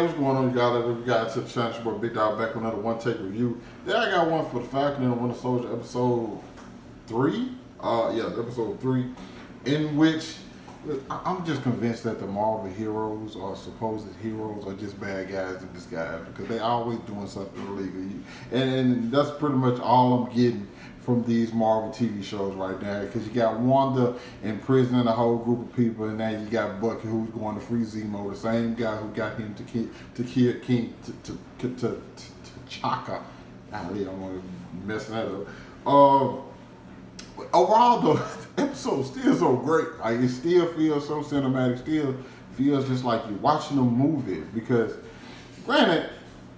What's going on, you guys? We got to the channel, your boy Big Dog back with another one take review. Then I got one for the Falcon and the Winter Soldier episode 3. Episode 3, in which I'm just convinced that the Marvel heroes or supposed heroes are just bad guys in disguise because they always doing something illegal. And that's pretty much all I'm getting from these Marvel TV shows right now, because you got Wanda imprisoning a whole group of people, and now you got Bucky who's going to free Zemo, the same guy who got him to kill King T'Chaka. I don't want to mess that up. Overall, though, the episode still so great. Like, it still feels so cinematic. Still feels just like you're watching a movie. Because, granted,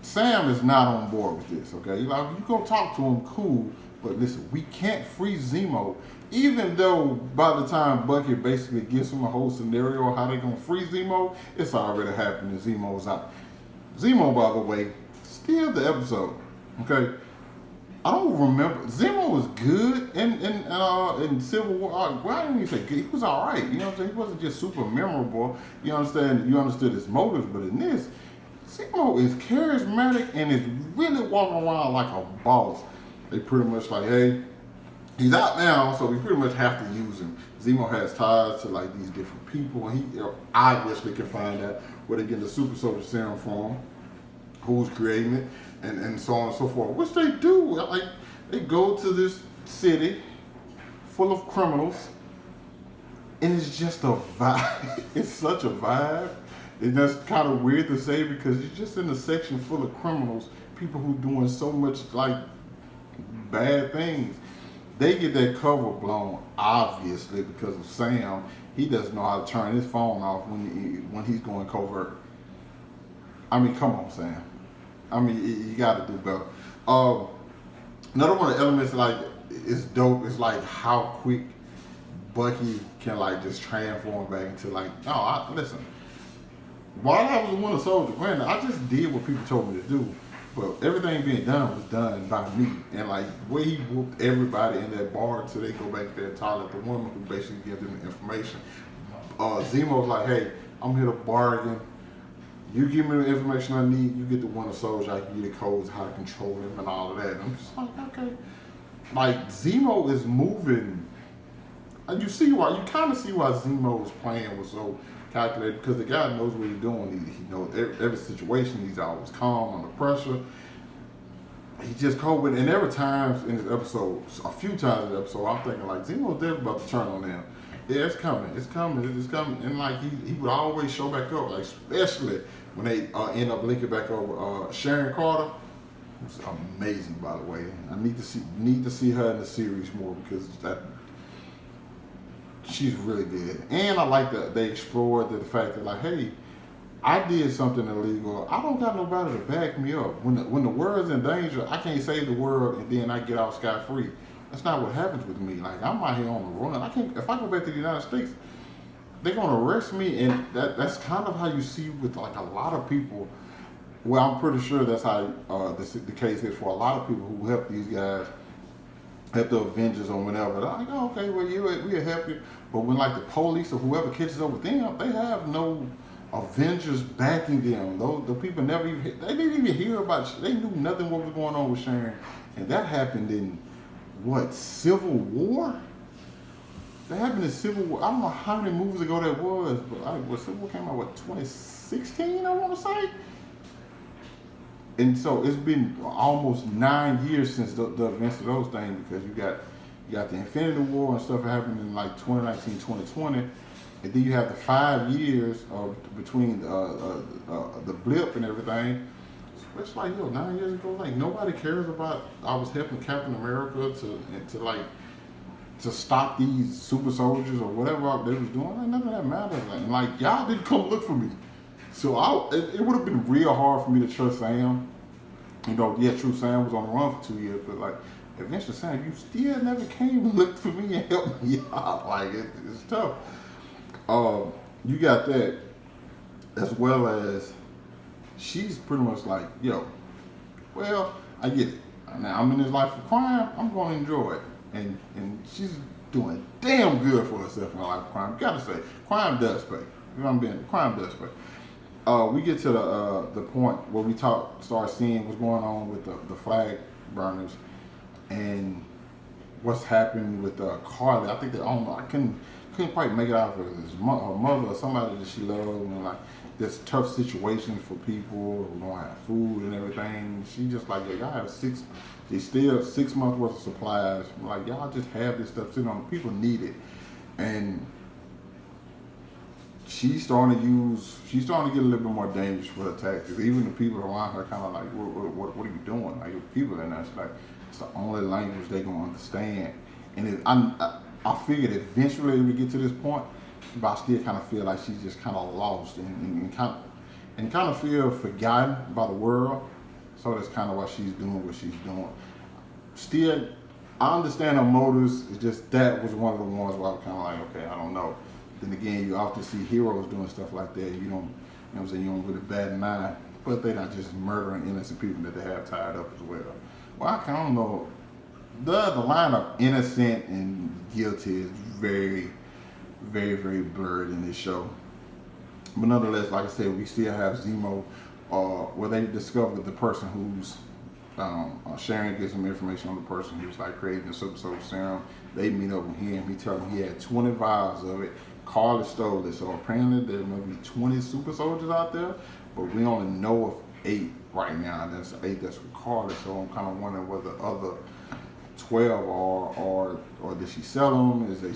Sam is not on board with this. Okay, like, you go talk to him, cool. But listen, we can't free Zemo, even though by the time Bucky basically gives him a whole scenario of how they're gonna free Zemo, it's already happened and Zemo's out. Zemo, by the way, still the episode. Okay. I don't remember. Zemo was good in Civil War. Well, I didn't even say good. He was all right. You know what I'm saying? He wasn't just super memorable. You understand? You understood his motives, but in this, Zemo is charismatic and is really walking around like a boss. They pretty much like, hey, he's out now, so we pretty much have to use him. Zemo has ties to like these different people, and he obviously can find out where they get the Super Soldier Serum from, who's creating it, and so on and so forth. Which they do. Like, they go to this city full of criminals, and it's just a vibe. It's such a vibe. And that's kind of weird to say because you're just in a section full of criminals, people who doing so much like bad things. They get that cover blown, obviously, because of Sam. He doesn't know how to turn his phone off when he's going covert. I mean, come on, Sam. I mean, you got to do better. Another one of the elements like is dope is like how quick Bucky can like just transform back into like, listen. While I was a Winter Soldier, granted, I just did what people told me to do. But everything being done was done by me. And like, the way he whooped everybody in that bar until they go back to their toilet, the woman who basically gave them the information. Zemo's like, hey, I'm here to bargain. You give me the information I need, you get the Winter Soldier, I can give you the codes, how to control him and all of that. And I'm just like, okay. Like, Zemo is moving. And you kind of see why Zemo's plan was so calculated, because the guy knows what he's doing. He knows every situation. He's always calm under pressure. He just coping. And every time in this episode, a few times in the episode, I'm thinking like, Zemo's definitely about to turn on them. Yeah, it's coming. It's coming. It's coming. And like, he would always show back up, like especially when they end up linking back over Sharon Carter. It's amazing, by the way. I need to see her in the series more, because she's really good. And I like that they explored the fact that like, hey, I did something illegal. I don't got nobody to back me up. When the world's in danger, I can't save the world and then I get out scot-free. That's not what happens with me. Like, I'm out here on the run. If I go back to the United States, they're gonna arrest me, and that's kind of how you see with like a lot of people. Well, I'm pretty sure that's how the case is for a lot of people who help these guys, help the Avengers or whatever. They're like, oh, okay, well, we'll help you. But when like the police or whoever catches up with them, they have no Avengers backing them. The people they didn't even hear about. They knew nothing what was going on with Sharon, and that happened in what, Civil War? That happened in Civil War. I don't know how many movies ago that was, but Civil War came out, what, 2016, I want to say? And so it's been almost 9 years since the events of those things, because you got the Infinity War and stuff that happened in like 2019, 2020, and then you have the 5 years between the blip and everything. It's like, 9 years ago, like nobody cares about. I was helping Captain America to stop these super soldiers or whatever they was doing. Like, none of that matters. Like y'all didn't come look for me. So it would have been real hard for me to trust Sam. True, Sam was on the run for 2 years, but like, eventually, Sam, you still never came and looked for me and helped me out. Like, it's tough. You got that, as well as she's pretty much like, well, I get it. Now I'm in this life of crime. I'm going to enjoy it, and she's doing damn good for herself in her life of crime. Gotta say, crime does pay. Crime does pay. we get to the point where we start seeing what's going on with the flag burners and what's happening with Carly. I think that I don't know. I couldn't quite make it out of her mother or somebody that she loved, and like this tough situation for people who don't have food and everything. She just like, yeah, y'all have still 6 months worth of supplies. Like, y'all just have this stuff sitting on. People need it, and she's starting to get a little bit more dangerous for her tactics. Even the people around her kind of like, what are you doing? Like, the people in there, she's like, it's the only language they're gonna understand. And I figured eventually we get to this point, but I still kind of feel like she's just kind of lost and kind of feel forgotten by the world. So that's kind of why she's doing what she's doing. Still, I understand her motives. It's just that was one of the ones where I was kind of like, okay, I don't know. Then again, you often see heroes doing stuff like that. You don't, you know what I'm saying, you don't really bat an eye, but they're not just murdering innocent people that they have tied up as well. Well, I don't know. The line of innocent and guilty is very, very, very blurred in this show. But nonetheless, like I said, we still have Zemo, where they discovered the person who's Sharon gives them information on the person who's like creating the Super Soldier Serum. They meet up with him. He tells them he had 20 vials of it. Carly stole it. So apparently there may be 20 super soldiers out there, but we only know of 8 right now. And that's 8 that's with Carly. So I'm kind of wondering whether the other 12 are, or did she sell them? Is that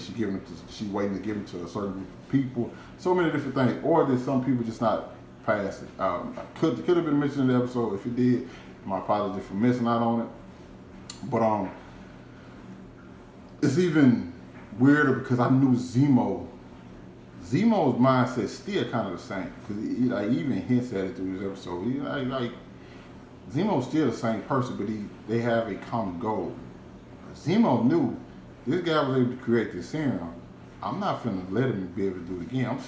she waiting to give them to a certain group of people? So many different things. Or did some people just not pass it? Could have been mentioned in the episode. If it did, my apologies for missing out on it. But it's even weirder because I knew Zemo's mindset still kind of the same, because he even hints at it through this episode. Zemo's still the same person, but they have a common goal. Zemo knew this guy was able to create this serum. I'm not finna let him be able to do it again. I'm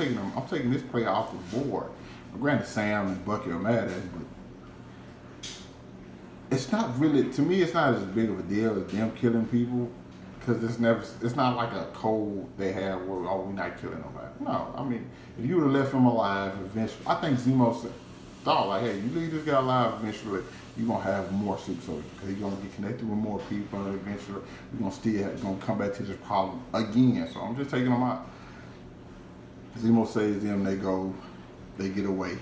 taking this player off the board. Granted, Sam and Bucky are mad at him, but it's not really, to me, it's not as big of a deal as them killing people. Because it's not like a code they have where, we're not killing nobody. No, I mean, if you would have left him alive eventually, I think Zemo thought like, hey, you leave this guy alive eventually, you're going to have more super soldiers. Because you're going to get connected with more people, and eventually you're going to come back to this problem again. So I'm just taking them out. Zemo saves them, they get away.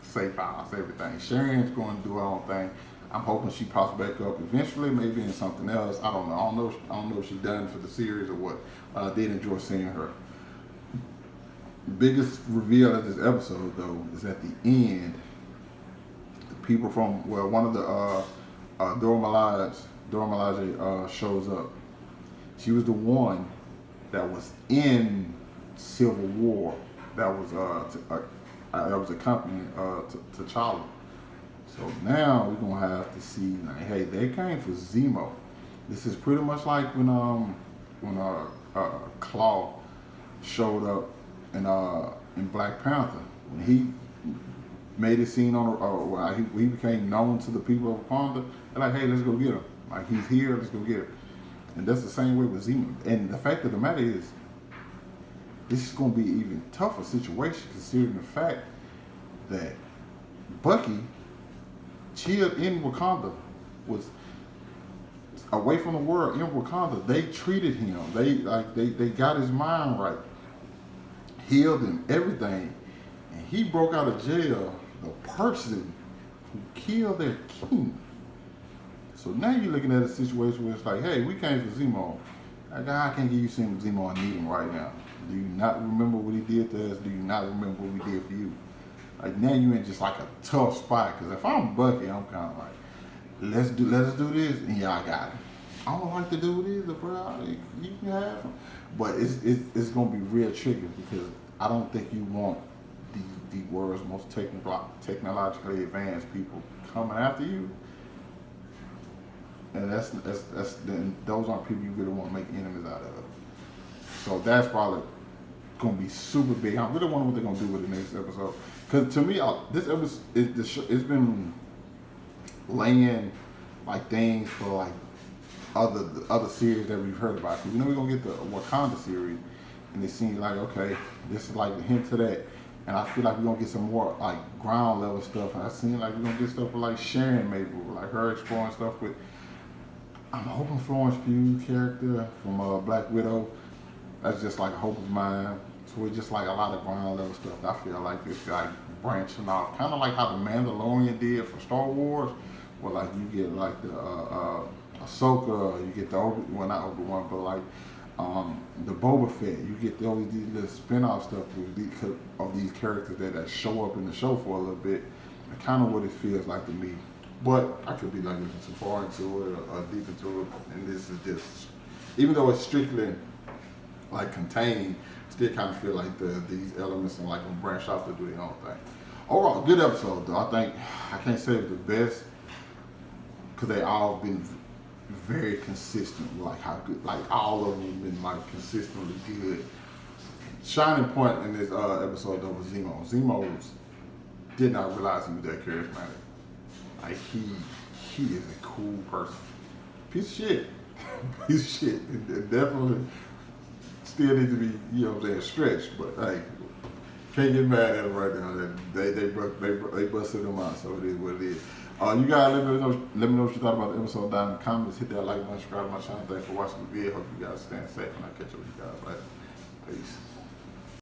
Safe house, everything. Sharon's going to do her own thing. I'm hoping she pops back up eventually, maybe in something else. I don't know. I don't know if she's done for the series or what. I did enjoy seeing her. The biggest reveal of this episode, though, is at the end. The people from, well, one of the Dora Milaje shows up. She was the one that was in Civil War. That was accompanying T'Challa. So now we're gonna have to see, like, hey, they came for Zemo. This is pretty much like when Claw showed up in Black Panther, when he made a scene on he became known to the people of Wakanda. They're like, hey, let's go get him. Like, he's here, let's go get him. And that's the same way with Zemo. And the fact of the matter is, this is gonna be an even tougher situation, considering the fact that Bucky chilled in Wakanda, was away from the world in Wakanda. They treated him. They got his mind right, healed him, everything, and he broke out of jail the person who killed their king. So now you're looking at a situation where it's like, hey, we came for Zemo. Like, I can't give you Zemo. I need him right now. Do you not remember what he did to us? Do you not remember what we did for you? Like, now you in just like a tough spot. Because if I'm Bucky, I'm kind of like, let us do this, and y'all got it. I don't like to do it either, bro. You can have him, but it's gonna be real tricky, because I don't think you want the world's most technologically advanced people coming after you, and those aren't people you really want to make enemies out of. So that's probably gonna be super big. I really wonder what they're gonna do with the next episode. Because to me, this episode, it's been laying like things for like other series that we've heard about. Because we're gonna get the Wakanda series, and it seems like, okay, this is like a hint to that. And I feel like we're gonna get some more like ground level stuff. And I seen like we're gonna get stuff with like Sharon maybe, like her exploring stuff with. I'm hoping Florence Pugh character from Black Widow. That's just like a hope of mine. So it's just like a lot of ground level stuff. I feel like it's like branching off, kind of like how the Mandalorian did for Star Wars, where like you get like the Ahsoka, you get the well not Obi-Wan, but like the Boba Fett. You get these little spin-off stuff of these characters that show up in the show for a little bit. And kind of what it feels like to me. But I could be like looking too far into it or deep into it, and this is just, even though it's strictly like contained, still kind of feel like these elements and like gonna branch off to do their own thing. Overall, good episode though. I think I can't say it's the best because they all been very consistent, like how good, like all of them have been like consistently good. Shining point in this episode though was Zemo. Zemo did not realize he was that charismatic. Like he is a cool person. Piece of shit. Piece of shit. It definitely still needs to be, you know what I'm saying, stretched, but hey, can't get mad at him right now. They busted him out, so it is what it is. You guys let me know what you thought about the episode down in the comments. Hit that like button, subscribe to my channel. Thanks for watching the video. Hope you guys staying safe, and I'll catch up with you guys later. Peace.